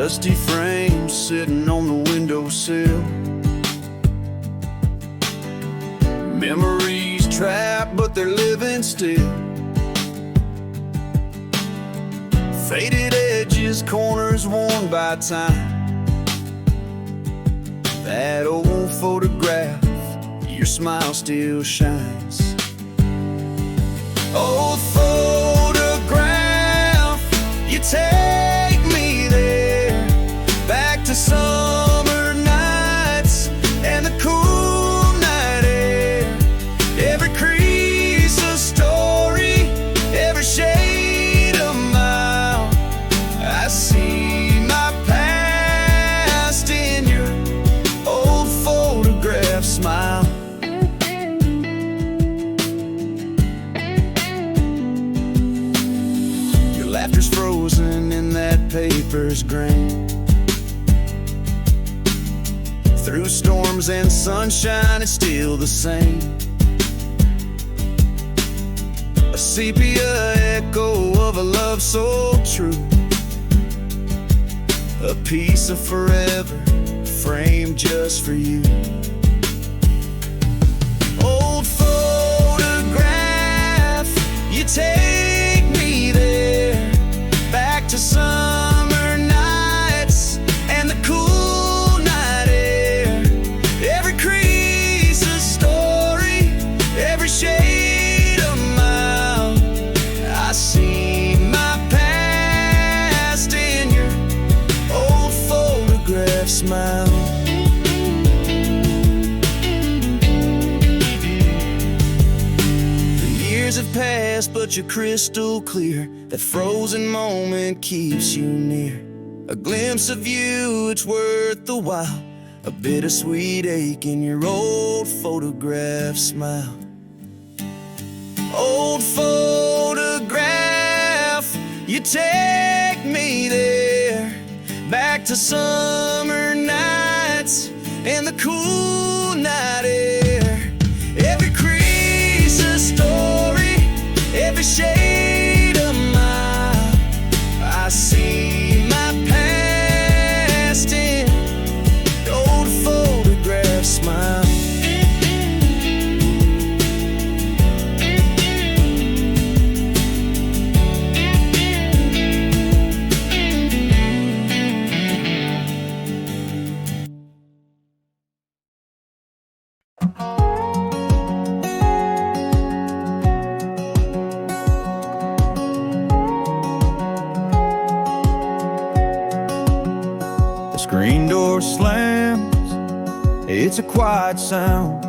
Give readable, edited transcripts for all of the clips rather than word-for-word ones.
dusty frames sitting on the windowsill. Memories trapped, but they're living still. Faded edges, corners worn by time. That old photograph, your smile still shines. Old photograph, you take me there, back to summer nights and the cool night air. Every crease a story, every shade a mile. I see my past in your old photograph smile. Your laughter's frozen in that paper's grain. Through storms and sunshine, it's still the same. A sepia echo of a love so true. A piece of forever, framed just for you. Old photograph, you take me there, back to summer nights and the cool night air. Every crease a story, every shade a mile. I see my past in your old photograph smile. The years have passed, but you're crystal clear. That frozen moment keeps you near. A glimpse of you, it's worth the while. A bittersweet ache in your old photograph smile. Old photograph, you take me there, back to summer nights and the cool night air. Every crease a story, every shade a mile. I see my past in the old photograph smile. The screen door slams, it's a quiet sound,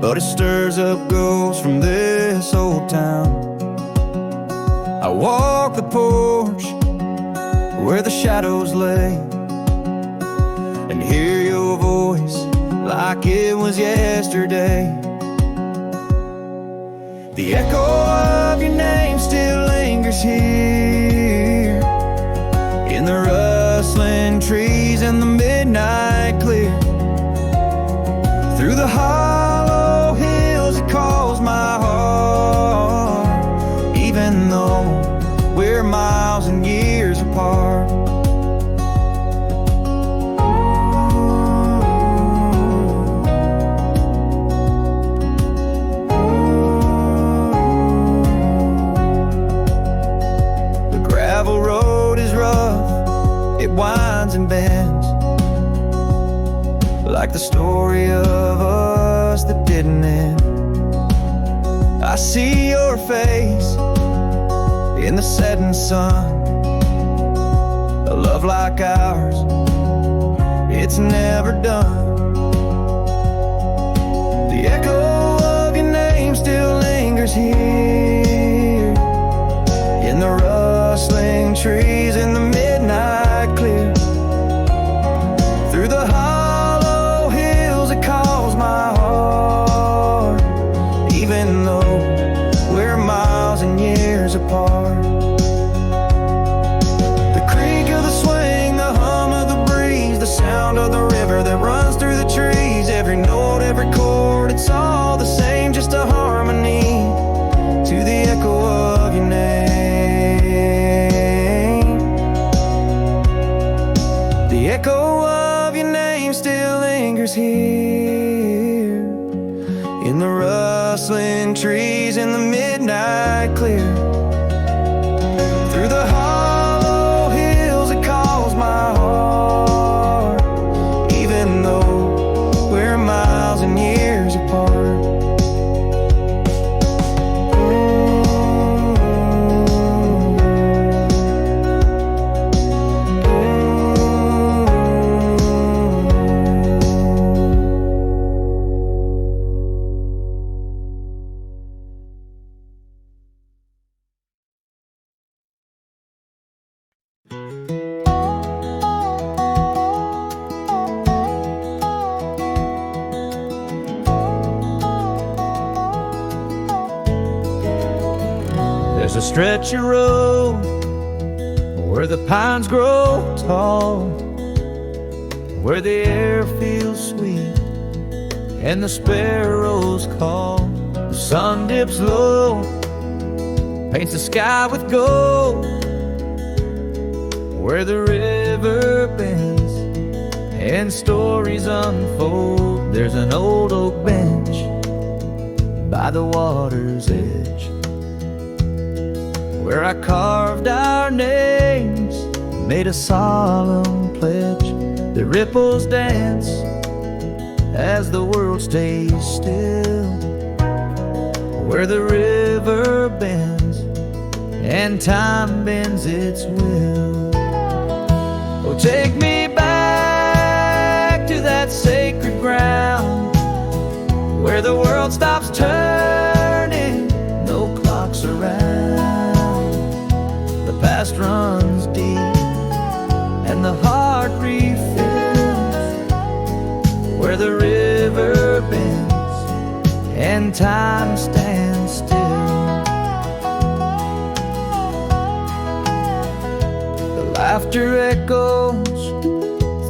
but it stirs up ghosts from this old town. I walk the porch where the shadows lay and hear your voice like it was yesterday. The echo of your name still lingers here, in the rustling trees and the midnight clear. Through the hollow hills it calls my heart, even though we're miles and years apart. The gravel road is rough, it winds and bends, like the story of us that didn't end. I see your face in the setting sun. A love like ours, it's never done. The echo of your name still lingers here, in the rustling trees in the midnight clear. Through the hollow hills it calls my heart, even though we're miles and years apart. The creak of the swing, the hum of the breeze, the sound of the river that runs through the trees. Every note, every chord, it's all the same, just a harmony to the echo of your name. The echo of your name still lingers here, in the rustling trees in the midnight clear. Through the hollow hills it calls my heart, even though we're miles and years apart. There's a stretch of road where the pines grow tall, where the air feels sweet and the sparrows call. The sun dips low, paints the sky with gold, where the river bends and stories unfold. There's an old oak bench by the water's edge, where I carved our names, made a solemn pledge. The ripples dance as the world stays still, where the river bends and time bends its will. Oh, take me back to that sacred ground, where the world stops turning, no clocks around. The past runs deep and the heart refills, where the river bends and time stands still. The laughter echoes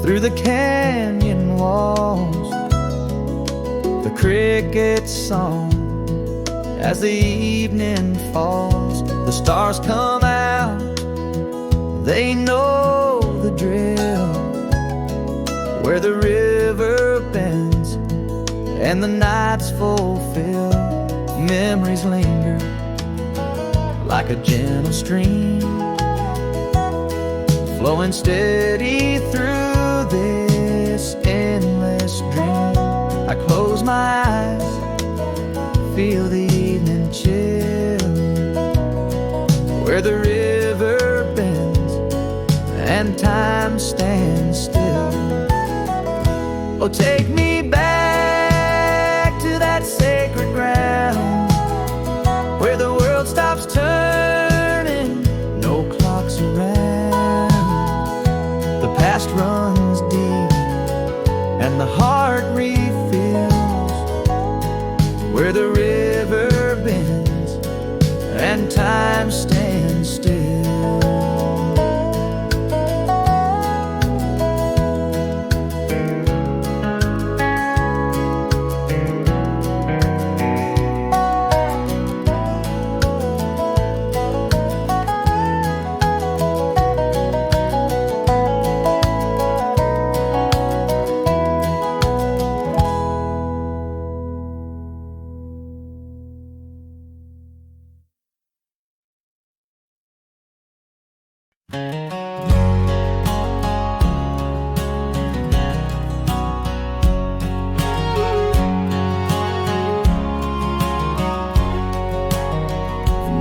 through the canyon walls, the cricket's song as the evening falls. The stars come out, they know the drill, where the river bends and the nights fulfill. Memories linger like a gentle stream, flowing steady through this endless dream. I close my eyes, feel the evening chill, where the river bends and time stands still. Oh, take me back to that sacred ground, where the world stops turning, no clocks around. The past runs deep and the heart refills, where the river bends and time stands still.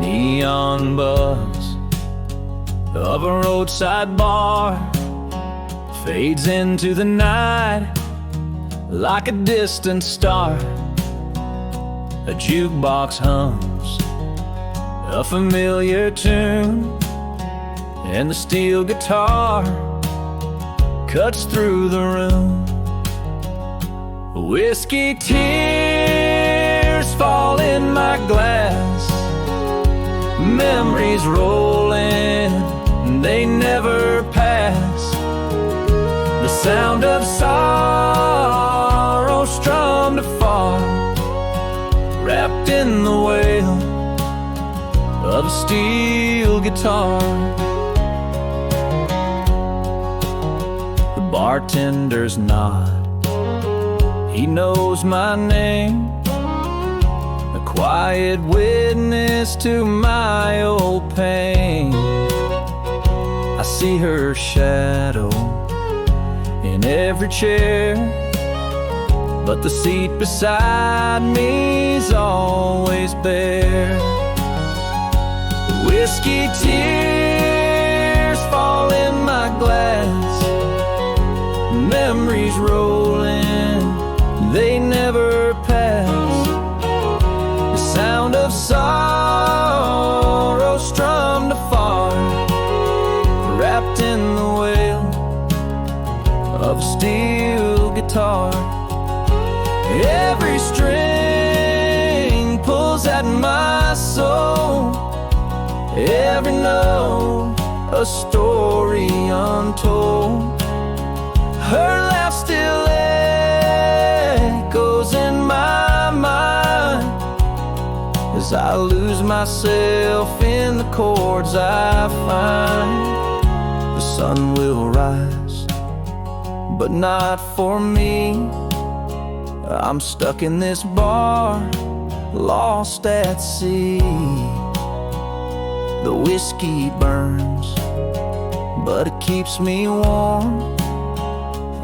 Neon buzz of a roadside bar fades into the night like a distant star. A jukebox hums a familiar tune, and the steel guitar cuts through the room. Whiskey tears fall in my glass, memories rolling, they never pass. The sound of sorrow strummed afar, wrapped in the wail of a steel guitar. The bartender's nod. He knows my name, a quiet witness to my old pain. I see her shadow in every chair, but the seat beside me's always bare. Whiskey tears fall in my glass, memories rolling, they never pass. The sound of sorrow strummed afar, wrapped in the wail of a steel guitar. Every string pulls at my soul, every note a story untold. Her laugh still echoes in my mind as I lose myself in the chords I find. The sun will rise, but not for me. I'm stuck in this bar, lost at sea. The whiskey burns, but it keeps me warm,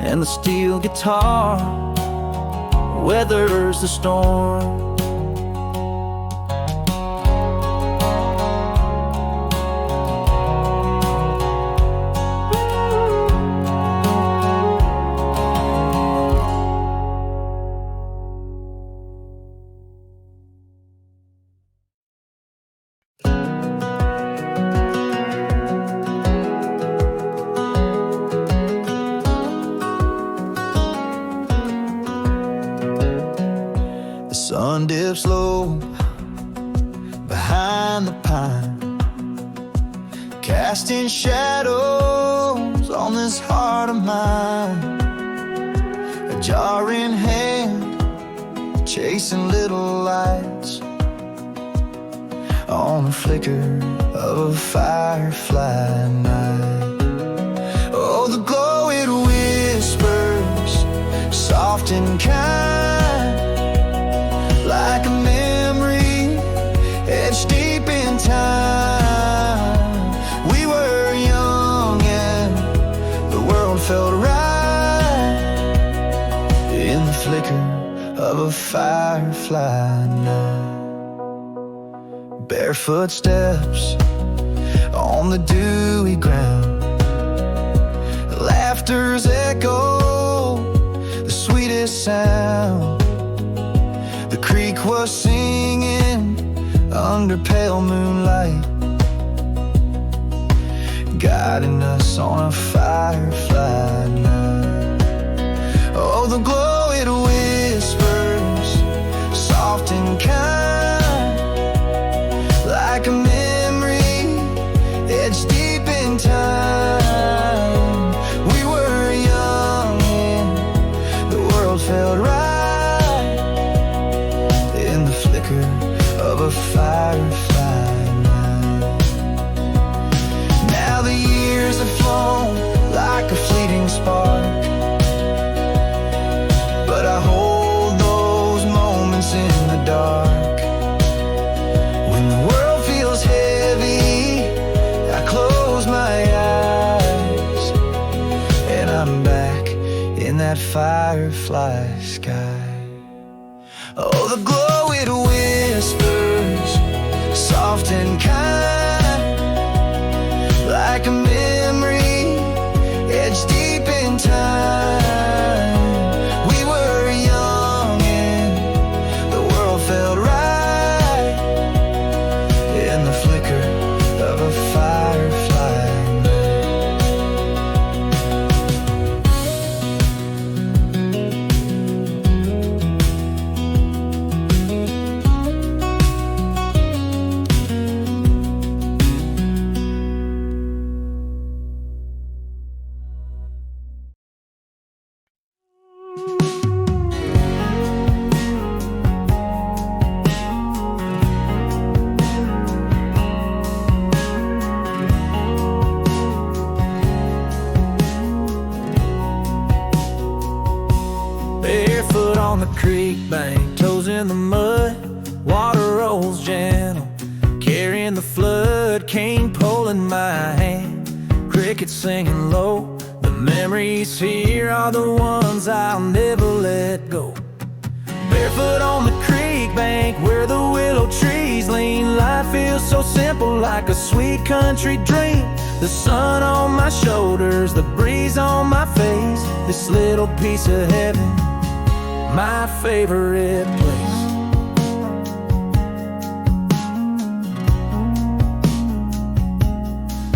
and the steel guitar weathers the storm. Sun dips low behind the pine, casting shadows on this heart of mine. A jarring hand chasing little lights on the flicker of a firefly night. Oh, the glow it whispers, soft and kind, like a memory etched deep in time. We were young and the world felt right in the flicker of a firefly night. Barefoot steps on the dewy ground, laughter's echo, the sweetest sound. The creek was singing under pale moonlight, guiding us on a firefly night. Oh, the glow it whispers, soft and kind, like a memory etched deep in time. We were young and the world felt right of a firefly night. Now the years have flown like a fleeting spark, but I hold those moments in the dark. When the world feels heavy, I close my eyes, and I'm back in that firefly sky. Oh, the glow it whispers, soft and kind, like a memory etched deep in time. We were young and the world felt right in the flicker of a firefly on the creek bank, toes in the mud, water rolls gentle, carrying the flood, cane pulling my hand, crickets singing low. The memories here are the ones I'll never let go. Barefoot on the creek bank where the willow trees lean, life feels so simple like a sweet country dream. The sun on my shoulders, the breeze on my face, this little piece of heaven, my favorite place.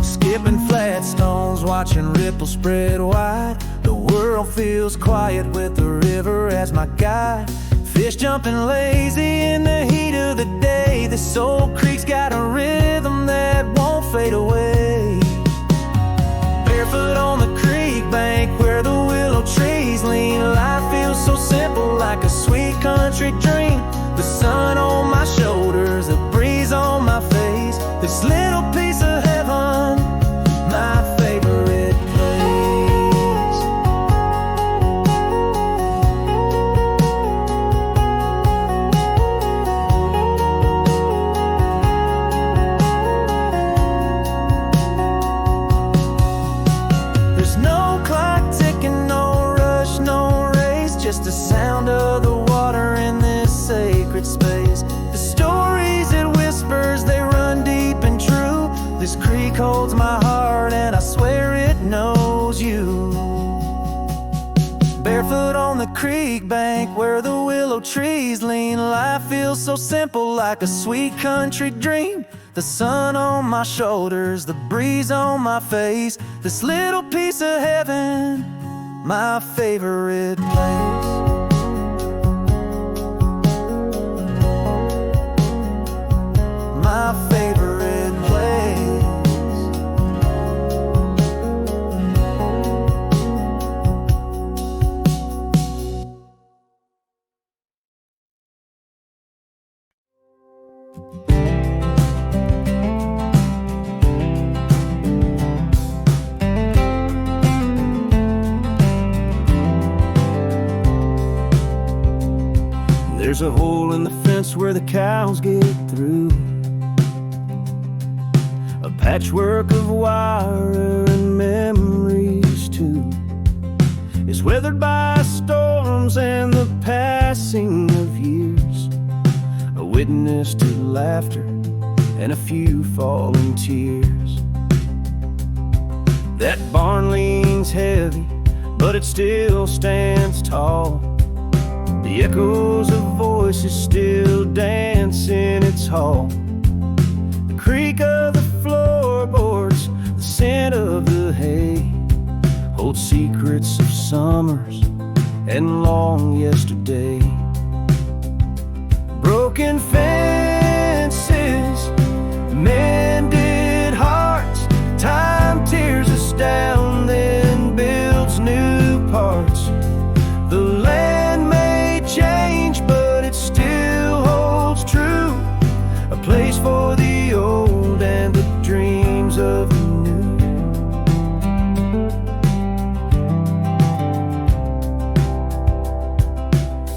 Skipping flat stones, watching ripples spread wide. The world feels quiet with the river as my guide. Fish jumping lazy in the heat of the day. This old creek's got a rhythm that won't fade away. Barefoot on the creek bank where the willow trees lean, life feels so simple like a sweet country dream. The sun on my shoulders, the breeze on my face, this little piece of heaven, my favorite place. There's no clock ticking, no rush, no race, just the sound of the water in this sacred space. The stories it whispers, they run deep and true. This creek holds my heart and I swear it knows you. Barefoot on the creek bank where the willow trees lean, life feels so simple like a sweet country dream. The sun on my shoulders, the breeze on my face, this little piece of heaven, my favorite place. My favorite place. There's a hole in the fence where the cows get through, a patchwork of wire and memories too. It's weathered by storms and the passing of years, a witness to laughter and a few falling tears. That barn leans heavy, but it still stands tall. The echoes of voices still dance in its hall. The creak of the floorboards, the scent of the hay, hold secrets of summers and long yesterday. Broken fences, mended hearts, time tears us down, then builds new parts. The land may change, but it still holds true, a place for the old and the dreams of the new.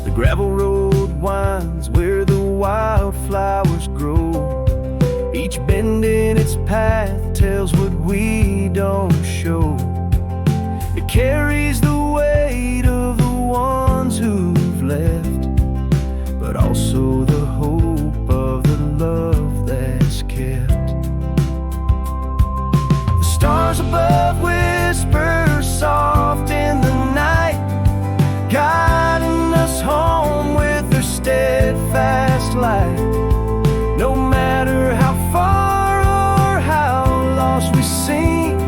The gravel road winds where the wildflowers grow, each bend in its path tells what we don't show. It carries the weight of the ones who've left, but also the hope of the love that's kept. The stars above whisper soft in the night, guiding us home with their steadfast light. No matter how far or how lost we seem,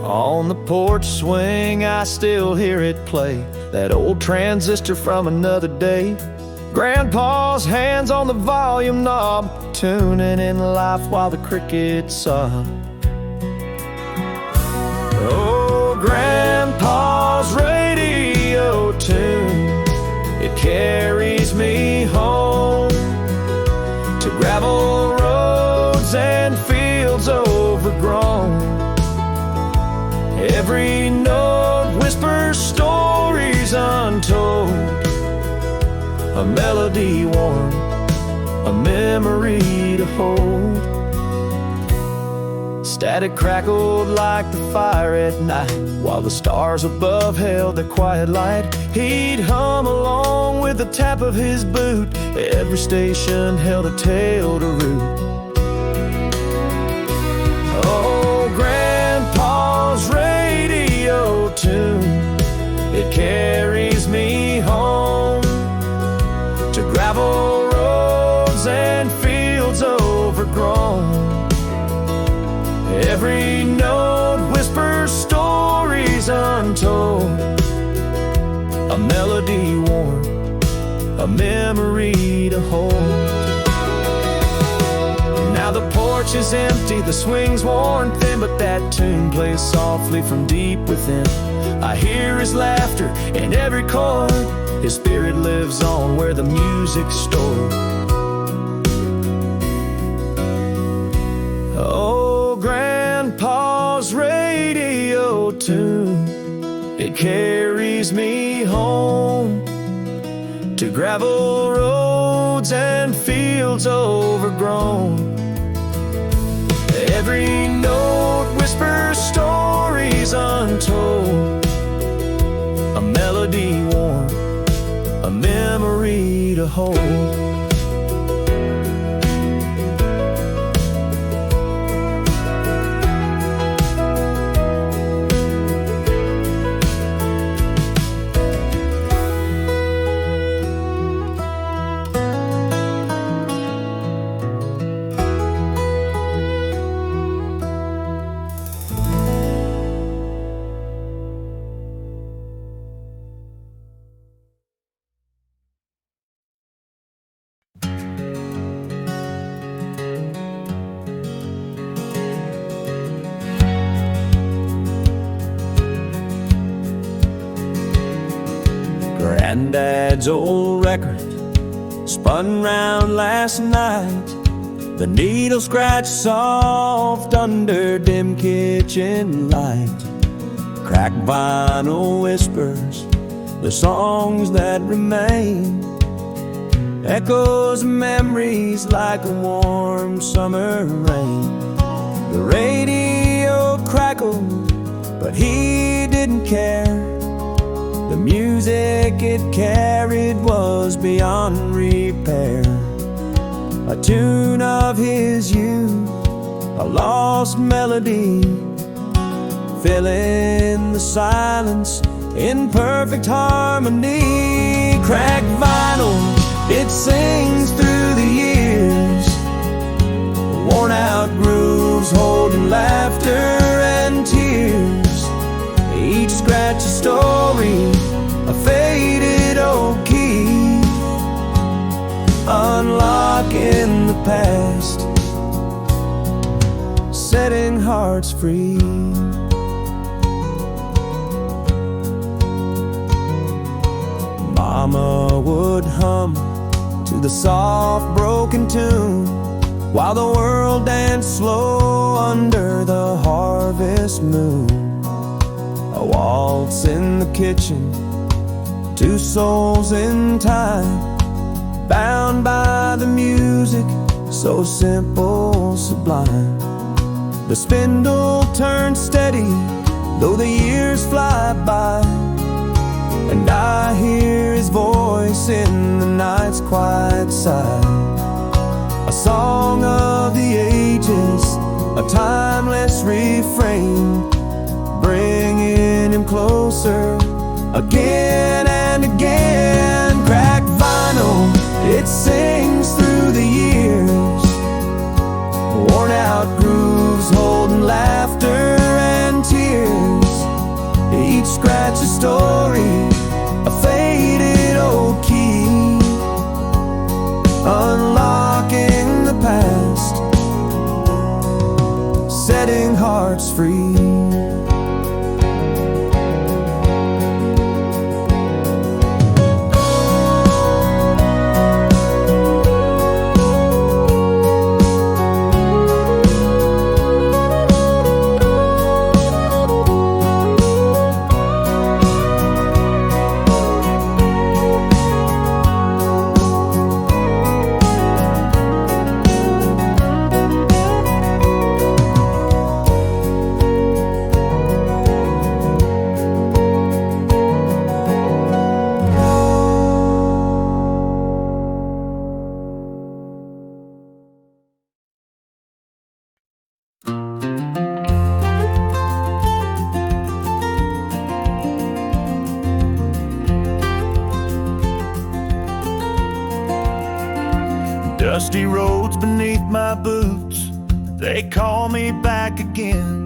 On the porch swing, I still hear it play, that old transistor from another day. Grandpa's hands on the volume knob, tuning in life while the crickets sob. Oh, Grandpa's radio tune, it carries me home to gravel roads and fields overgrown. Every note whispers stories untold, a melody warm, a memory to hold. Static crackled like the fire at night, while the stars above held their quiet light. He'd hum along with the tap of his boot, every station held a tale to root. Oh, Grandpa's radio tune, it carries me home to gravel roads and fields overgrown. Every note whispers stories untold, a melody warm, a memory to hold. Now the porch is empty, the swing's worn thin, but that tune plays softly from deep within. I hear his laughter in every chord, his spirit lives on where the music's stored. Oh, Grandpa's radio tune, it carries me home to gravel roads and fields overgrown. Every note whispers stories untold, a melody warm, a memory to hold. Granddad's old record spun round last night. The needle scratched soft under dim kitchen light. Cracked vinyl whispers the songs that remain, echoes of memories like a warm summer rain. The radio crackled, but he didn't care. The music it carried was beyond repair. A tune of his youth, a lost melody, filling the silence in perfect harmony. Cracked vinyl, it sings through the years, worn out grooves holding laughter and tears. Each scratch a story, a faded old key, unlocking the past, setting hearts free. Mama would hum to the soft broken tune, while the world danced slow under the harvest moon. A waltz in the kitchen, two souls in time, bound by the music, so simple, sublime. The spindle turns steady, though the years fly by, and I hear his voice in the night's quiet sigh. A song of the ages, a timeless refrain, bringing him closer again and again. Cracked vinyl, it sings through the years. Worn out grooves holding laughter and tears. Each scratch a story, a faded old key, unlocking the past, setting hearts free. Dusty roads beneath my boots, they call me back again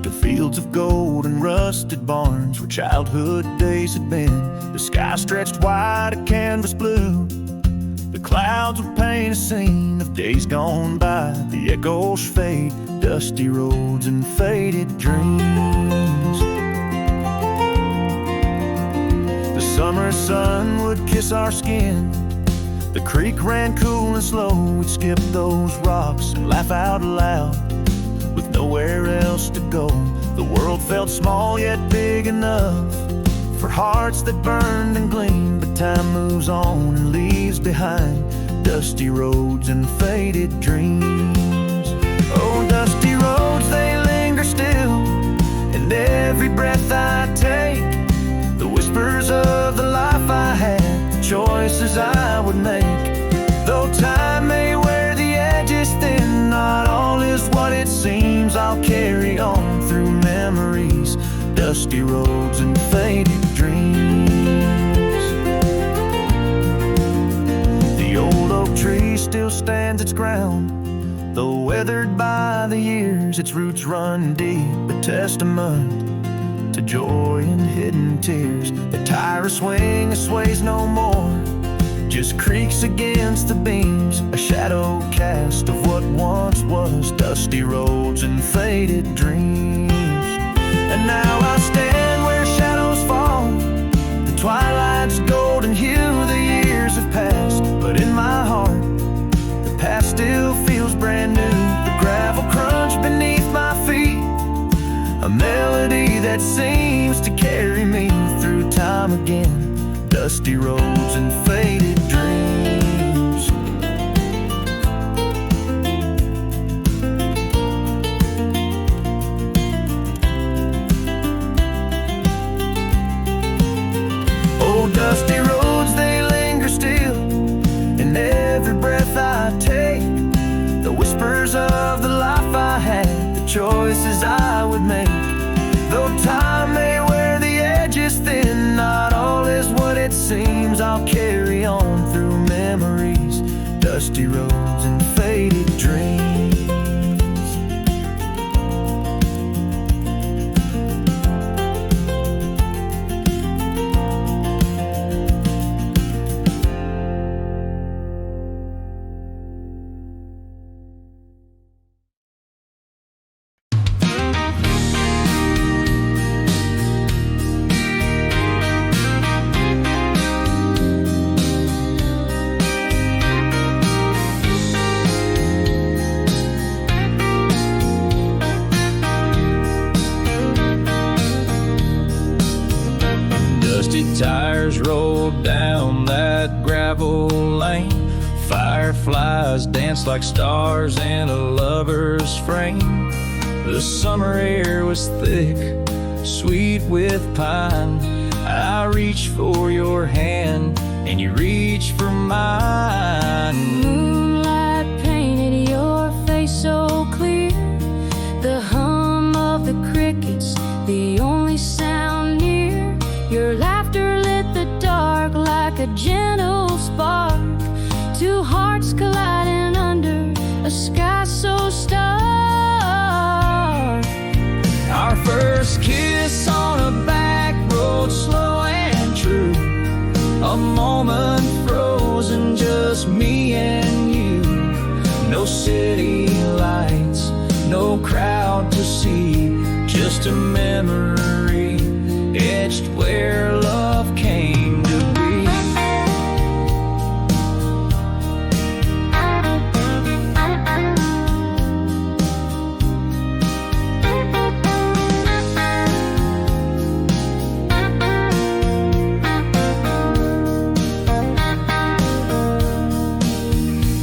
to fields of gold and rusted barns where childhood days had been. The sky stretched wide, a canvas blue. The clouds would paint a scene of days gone by. The echoes fade, dusty roads and faded dreams. The summer sun would kiss our skin. The creek ran cool and slow. We'd skip those rocks and laugh out loud with nowhere else to go. The world felt small yet big enough for hearts that burned and gleamed. But time moves on and leaves behind dusty roads and faded dreams. Oh, dusty roads, they linger still in every breath I take. The whispers of the life I had, the choices I would make. Though time may wear the edges thin, not all is what it seems. I'll carry on through memories, dusty roads and faded dreams. The old oak tree still stands its ground, though weathered by the years. Its roots run deep, a testament to joy and hidden tears. The tire swing, it sways no more, just creaks against the beams, a shadow cast of what once was, dusty roads and faded dreams. And now I stand where shadows fall, the twilight's golden hue. The years have passed, but in my heart the past still feels brand new. The gravel crunch beneath my feet, a melody that seems to carry me through time again, dusty roads and faded dreams. Oh, dusty roads, they linger still in every breath I take. The whispers of the life I had, the choices I would make. Though time may wear the edges thin, not all is what it seems. I'll carry on through memories, dusty roads and faded dreams. Tires rolled down that gravel lane. Fireflies dance like stars in a lover's frame. The summer air was thick, sweet with pine. I reached for your hand and you reached for mine. Moonlight painted your face so clear. The hum of the crickets, the only sound near. Your laughter lit the dark like a gentle spark. Two hearts colliding under a sky so stark. Our first kiss on a back road, slow and true. A moment frozen, just me and you. No city lights, no crowd to see. Just a memory etched where love came to be.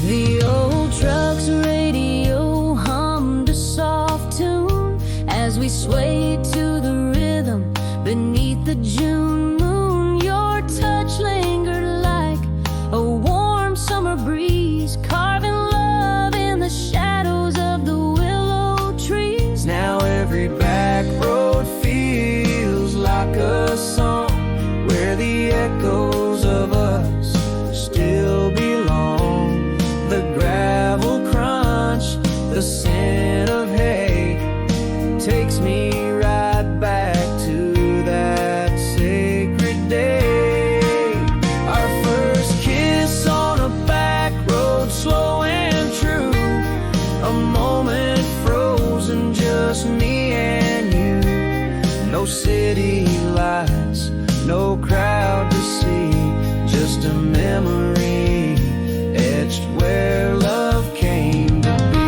The old truck's radio hummed a soft tune as we swayed to the rhythm beneath the June moon. Your touch lingered like a warm summer breeze, carving love in the shadows of the willow trees. Now every back road feels like a song where the echoes of us still belong. The gravel crunch, the scent of hay takes me right back to that sacred day. Our first kiss on a back road, slow and true. A moment frozen, just me and you. No city lights, no crowd to see. Just a memory etched where love came to be.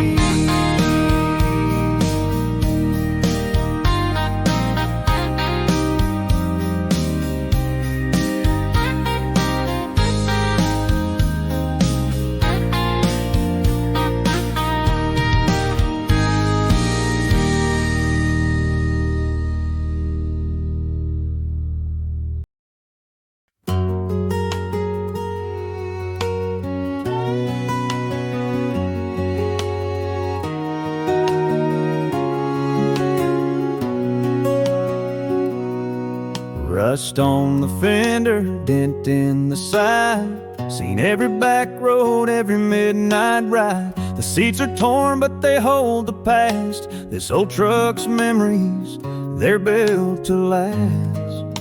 Rust on the fender, dent in the side. Seen every back road, every midnight ride. The seats are torn, but they hold the past. This old truck's memories, they're built to last.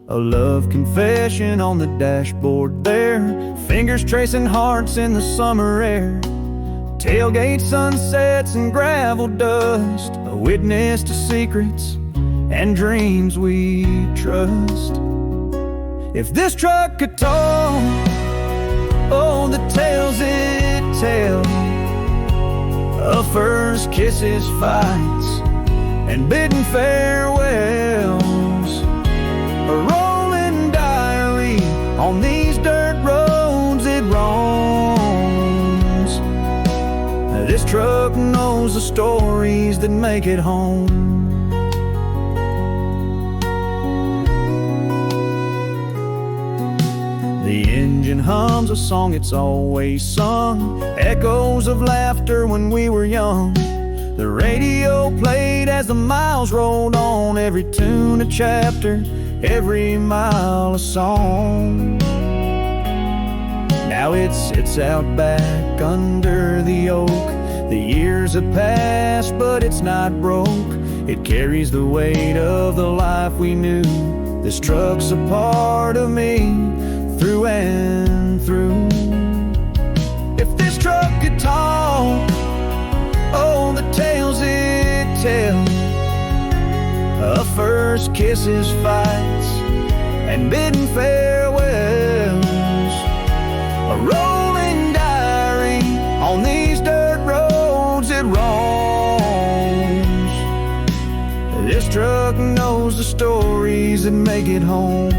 A love confession on the dashboard there. Fingers tracing hearts in the summer air. Tailgate sunsets and gravel dust. A witness to secrets and dreams we trust. If this truck could talk, oh, the tales it tells of first kisses, fights, and bidding farewells. A rolling diary on these dirt roads it roams. This truck knows the stories that make it home. The engine hums a song it's always sung, echoes of laughter when we were young. The radio played as the miles rolled on, every tune a chapter, every mile a song. Now it sits out back under the oak. The years have passed, but it's not broke. It carries the weight of the life we knew. This truck's a part of me, through and through. If this truck could talk, oh, the tales it tells of first kisses, fights, and bidding farewells. A rolling diary on these dirt roads it roams. This truck knows the stories that make it home.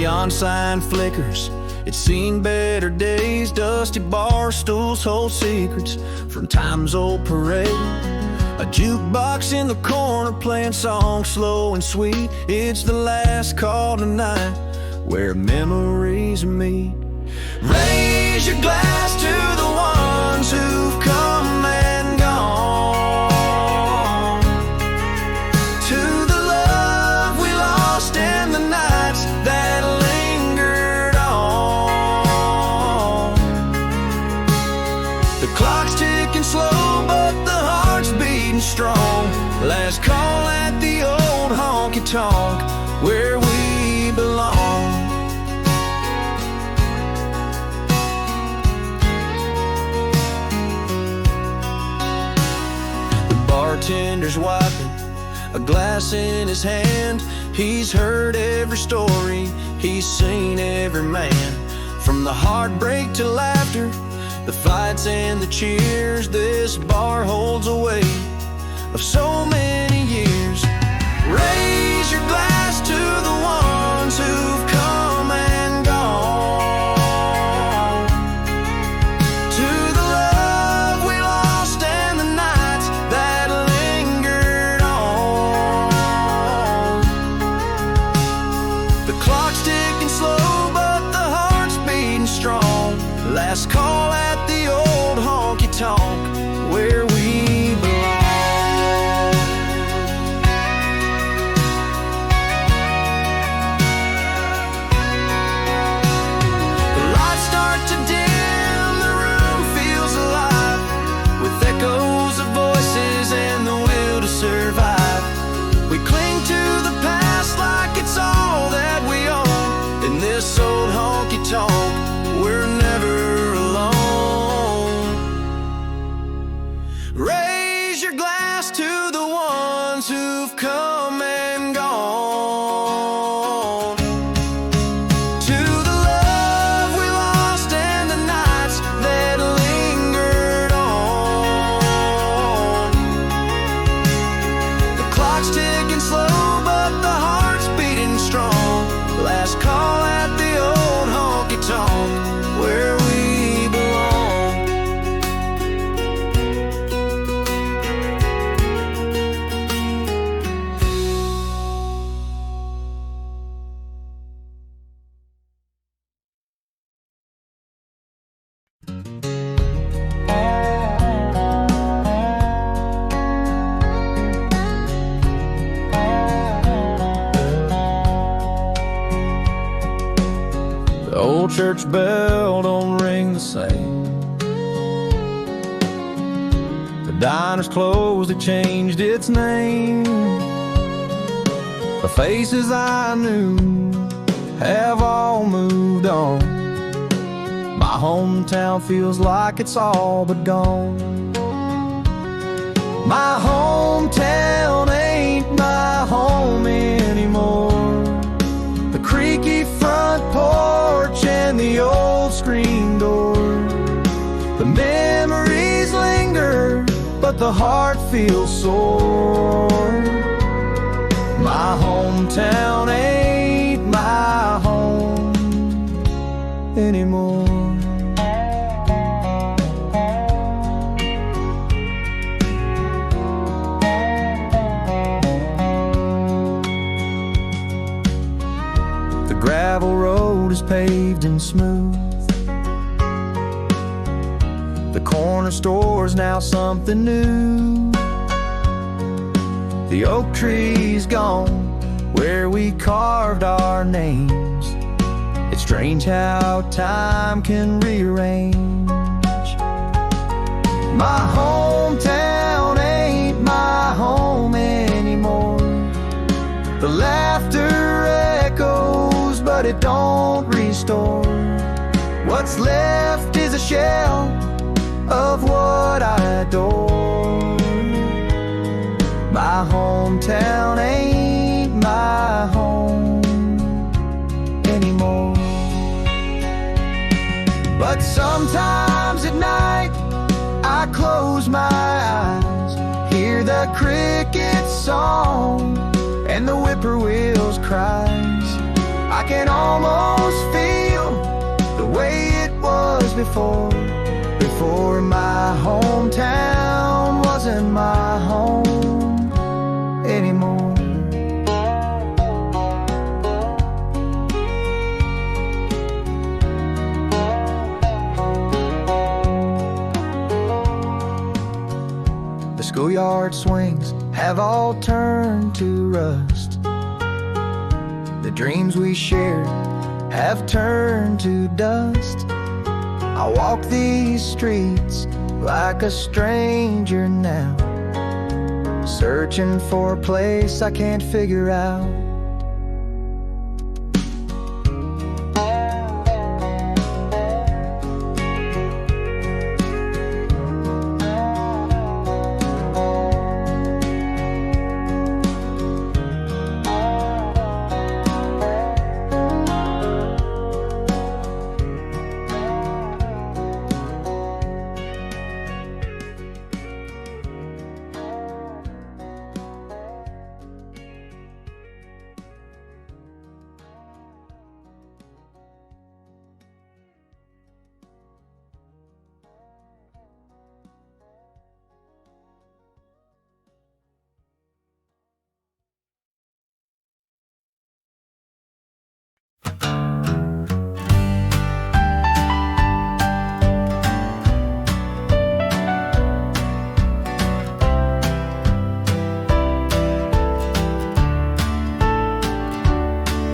neon sign flickers. It's seen better days. Dusty bar stools hold secrets from time's old parade. A jukebox in the corner playing songs slow and sweet. It's the last call tonight where memories meet. Raise your glass to the ones who've come and gone, to the love we lost and the nights that lingered on. The clock's ticking slow, but the heart's beating strong. Last call at the old honky tonk where we belong. Bartender's wiping a glass in his hand. He's heard every story, he's seen every man. From the heartbreak to laughter, the fights and the cheers, this bar holds a weight of so many years. Raise your glass to the ones who've come and gone, to the love we lost and the nights that lingered on. The clock's ticking slow, but the heart's beating strong. Last call at the old honky tonk where we belong. The lights start to dim, the room feels alive with echoes of voices and the will to survive. We cling to the past like it's all that we own. In this old honky tonk, we're never alone. Raise your glass to the ones who've come and gone, to the love we lost and the nights that lingered on. The clock's ticking slow, but the heart's beating strong. Last call at the old honky tonk where we belong. The old church bell don't ring the same. The diner's closed, it changed its name. The faces I knew have all moved on. My hometown feels like it's all but gone. My hometown ain't my home anymore. The creaky front porch and the old screen door. The memories linger, but the heart feels sore. My hometown ain't my home anymore. The gravel road is paved and smooth. The corner store's now something new. The oak tree's gone where we carved our names. It's strange how time can rearrange. My hometown ain't my home anymore. The laughter echoes, but it don't restore. What's left is a shell of what I adore. My hometown ain't my home anymore. But sometimes at night I close my eyes, hear the cricket's song and the whippoorwill's cries. I can almost feel the way it was before my hometown wasn't my home anymore. The schoolyard swings have all turned to rust. The dreams we shared have turned to dust. I walk these streets like a stranger now, searching for a place I can't figure out.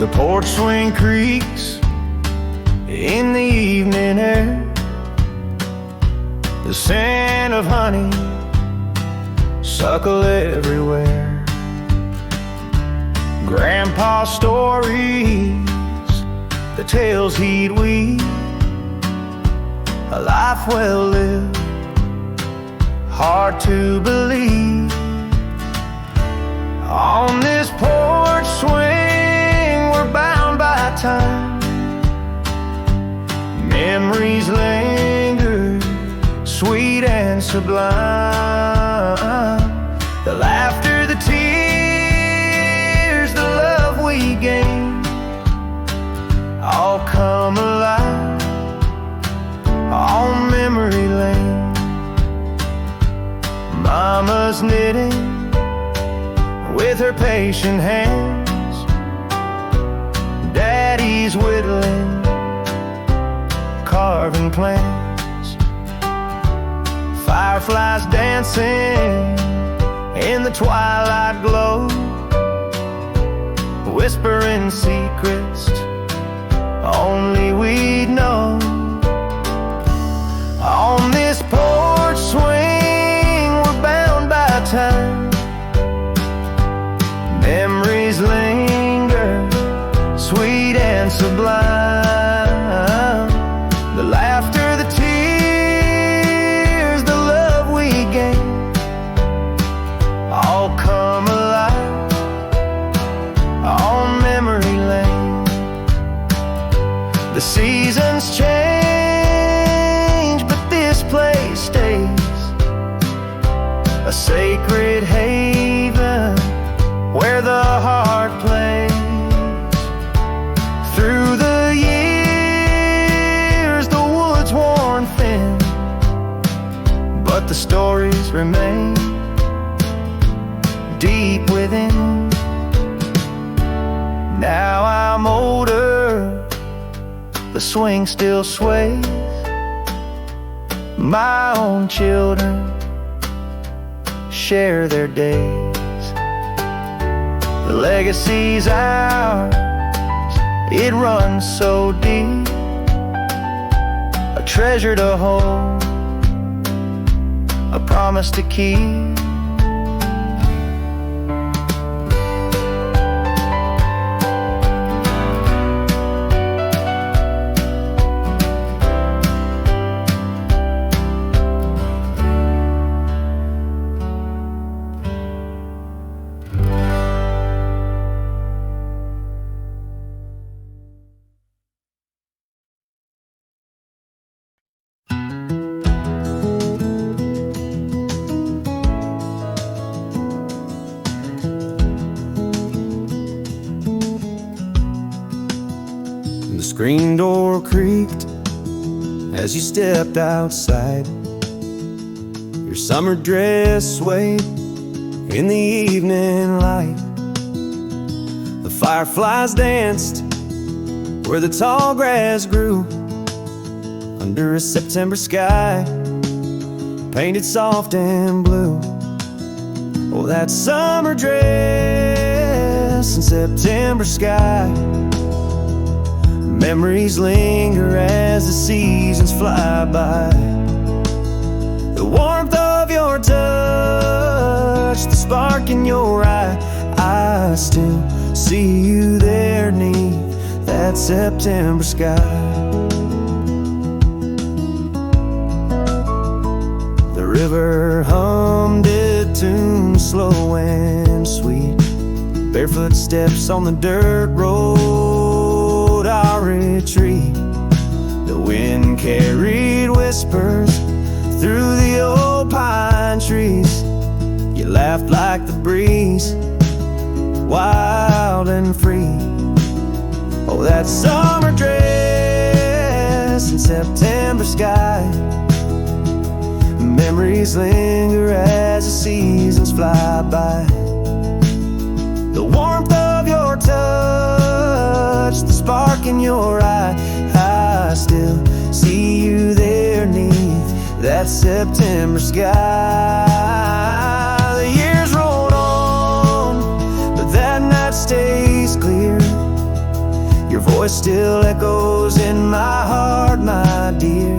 The porch swing creaks in the evening air. The scent of honey suckle everywhere. Grandpa's stories, the tales he'd weave, a life well lived, hard to believe. On this porch swing, we're bound by time. Memories linger, sweet and sublime. The laughter, the tears, the love we gain, all come alive on memory lane. Mama's knitting with her patient hands, Daddy's whittling, carving plans. Fireflies dancing in the twilight glow, whispering secrets only we'd know. On this porch swing, we're bound by time. Memories linger, sweet and sublime. The laughter, the tears, the love we gain, all come alive on memory lane. The seasons change, but this place stays a sacred haven where the heart plays. Through the years, the woods worn thin, but the stories remain deep within. Now I'm older, the swing still sways. My own children share their days. The legacy's ours, it runs so deep, a treasure to hold, a promise to keep. screen door creaked as you stepped outside. Your summer dress swayed in the evening light. The fireflies danced where the tall grass grew, under a September sky painted soft and blue. Oh, that summer dress and September sky. Memories linger as the seasons fly by. The warmth of your touch, the spark in your eye, I still see you there 'neath that September sky. The river hummed its tune, slow and sweet. Barefoot steps on the dirt road, our retreat. The wind carried whispers through the old pine trees. You laughed like the breeze, wild and free. Oh, that summer dress and September sky. Memories linger as the seasons fly by. The warmth of your touch, the spark in your eye, I still see you there 'neath that September sky. The years roll on, but that night stays clear. Your voice still echoes in my heart, my dear.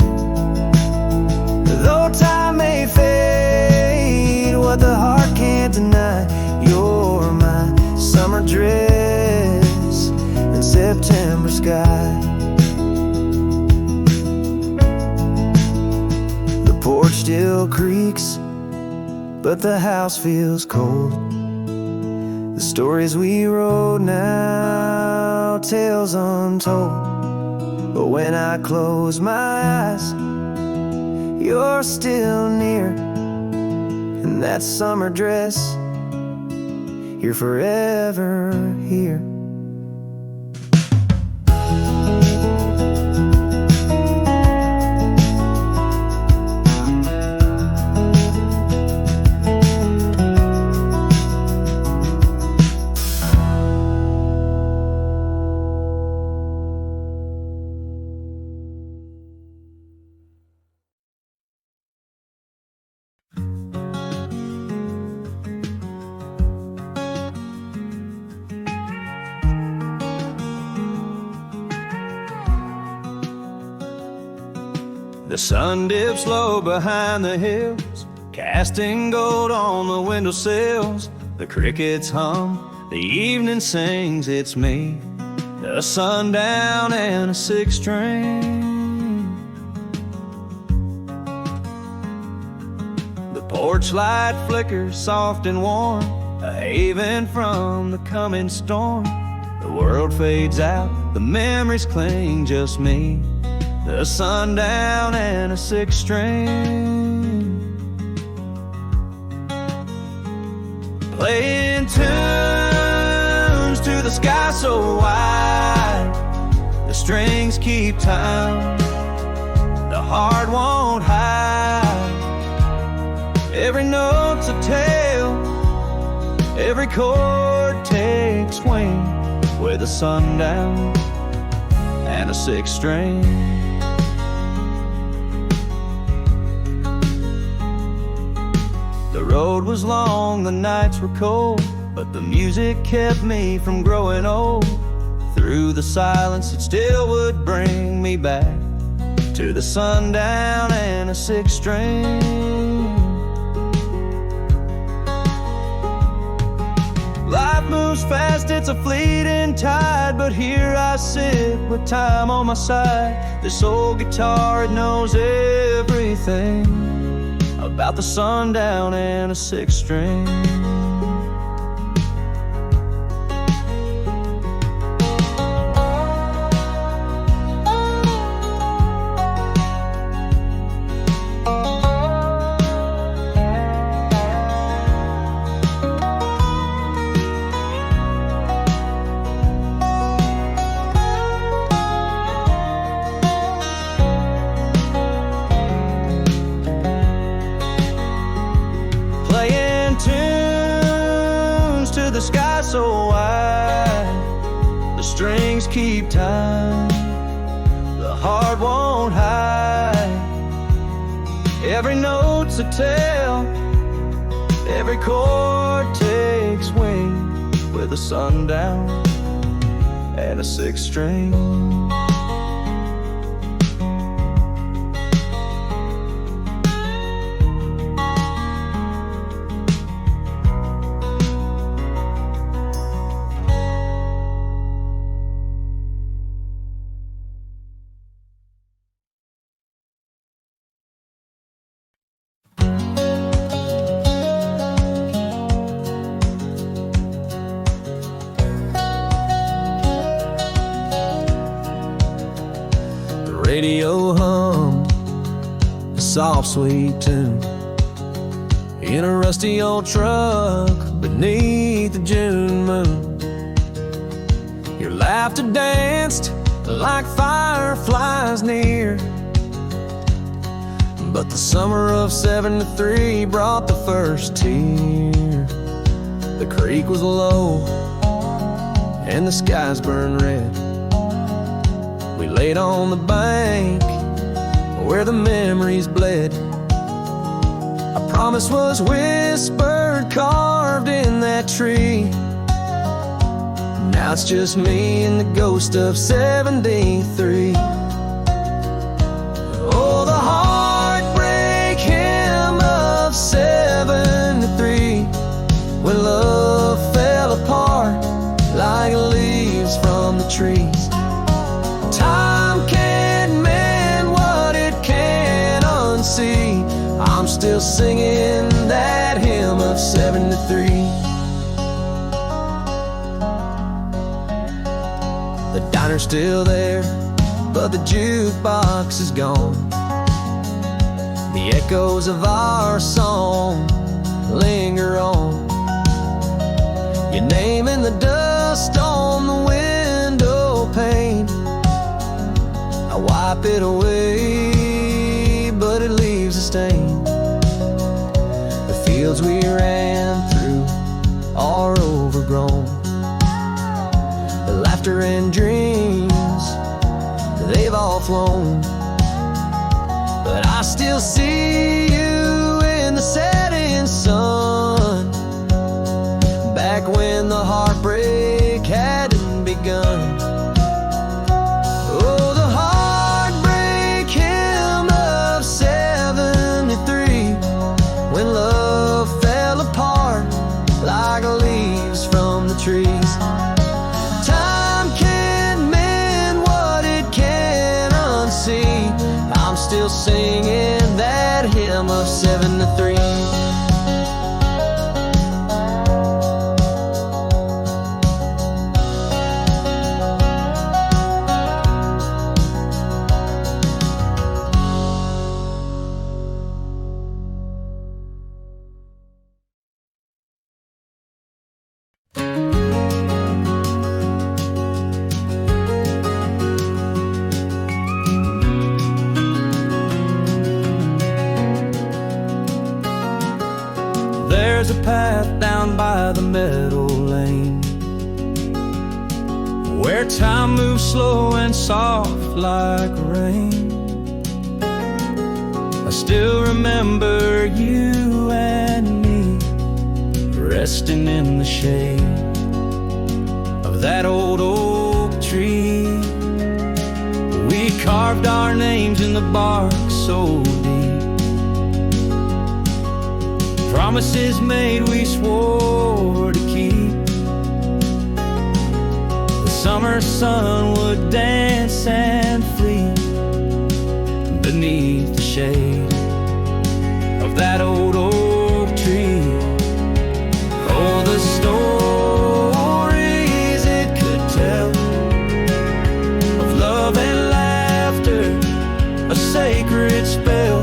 Though time may fade, what the heart can't deny, you're my summer dress and September sky. The porch still creaks, but the house feels cold. The stories we wrote now, tales untold. But when I close my eyes, you're still near, in that summer dress, you're forever here. The sun dips low behind the hills, casting gold on the windowsills. The crickets hum, the evening sings, it's me, a sundown and a six string. The porch light flickers soft and warm, a haven from the coming storm. The world fades out, the memories cling, just me, the sundown and a six string. Playing tunes to the sky so wide, the strings keep time, the heart won't hide. Every note's a tale, every chord takes wing, with a sundown and a six string. The road was long, the nights were cold, but the music kept me from growing old. Through the silence it still would bring me back to the sundown and a six string. Life moves fast, it's a fleeting tide, but here I sit with time on my side. This old guitar, it knows everything about the sundown and a six string. strings keep time, the heart won't hide. Every note's a tale, every chord takes wing, with a sundown and a six string. Radio hum a soft sweet tune in a rusty old truck beneath the June moon. Your laughter danced like fireflies near, but the summer of '73 brought the first tear. The creek was low and the skies burned red. We laid on the bank where the memories bled. A promise was whispered, carved in that tree. Now it's just me and the ghost of '73. Oh, the heartbreak hymn of '73, when love fell apart like leaves from the trees. Time can't mend what it can't unsee. I'm still singing that hymn of '73. The diner's still there, but the jukebox is gone. The echoes of our song linger on. Your name in the dust on the window pane. I wipe it away, but it leaves a stain. The fields we ran through are overgrown. The laughter and dreams, they've all flown. But I still see you in the setting sun, back when the heartbreak hadn't begun. When love fell apart like leaves from the trees. Time can't mend what it can't unsee. I'm still singing that hymn of '73. There's a path down by the meadow lane, where time moves slow and soft like rain. I still remember you and me resting in the shade of that old oak tree. We carved our names in the bark so deep. Promises made we swore to keep. The summer sun would dance and flee beneath the shade of that old oak tree. Oh, the stories it could tell of love and laughter, a sacred spell.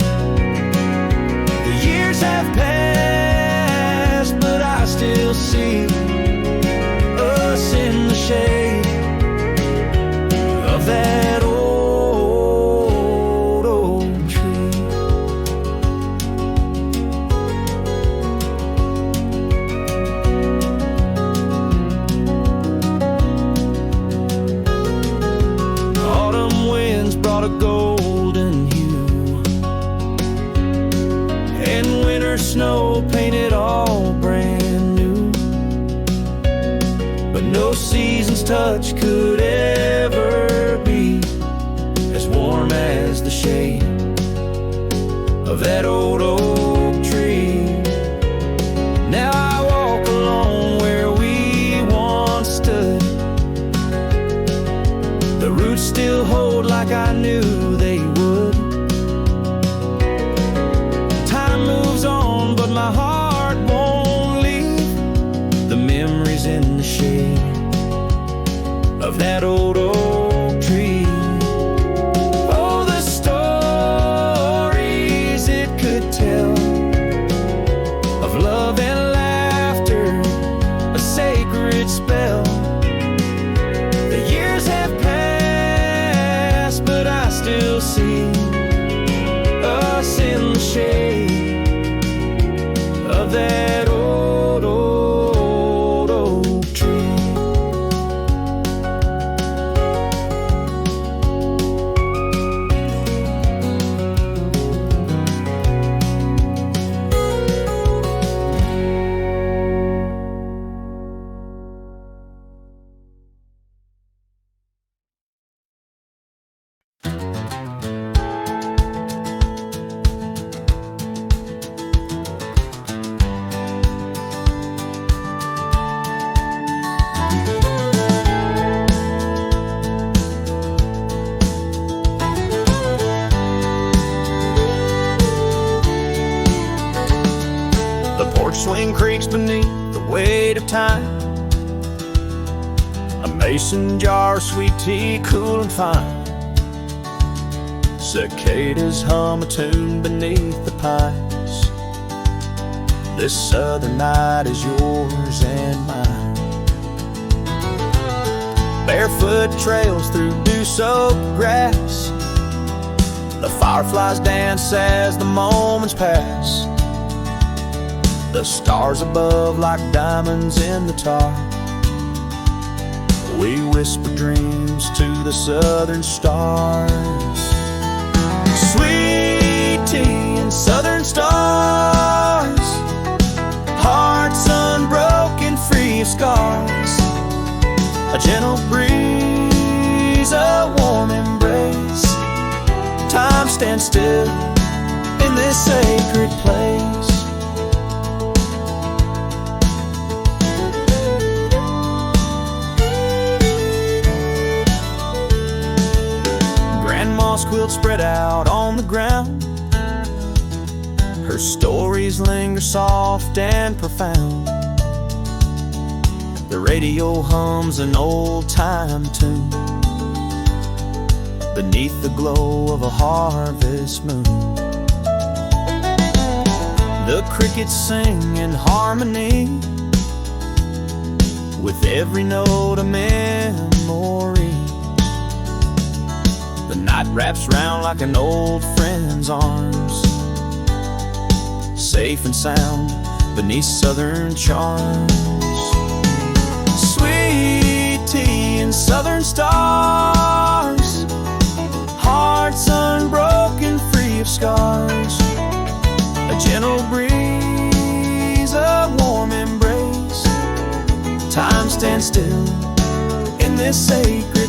The years have passed, but I still see us in the shade of that old oak tree. out a golden hue, and winter snow painted all brand new. But no season's touch could ever be as warm as the shade of that old oak tree. Now I walk along where we once stood. The roots still hold like I knew they would. Time moves on, but my heart won't leave the memories in the shade of that old oak tree. Oh, the stories it could tell of love and laughter, a sacred spell. The years have passed, but I still see us in the shade of that old, old oak tree. The porch swing creaks beneath the weight of time. A mason jar of sweet tea, cool and fine. Cicadas hum a tune beneath the pines. This southern night is yours and mine. Barefoot trails through dew-soaked grass. The fireflies dance as the moments pass. The stars above like diamonds in the tar. We whisper dreams to the southern stars. Sweet tea and southern stars, hearts unbroken, free of scars. A gentle breeze, a warm embrace. Time stands still in this sacred place. Grandma's quilt spread out on the ground. Her stories linger soft and profound. The radio hums an old-time tune beneath the glow of a harvest moon. The crickets sing in harmony with every note a memory. The night wraps round like an old friend's arms, safe and sound beneath southern charms. Sweet tea and southern stars, hearts unbroken, free of scars. A gentle breeze, a warm embrace. Time stands still in this sacred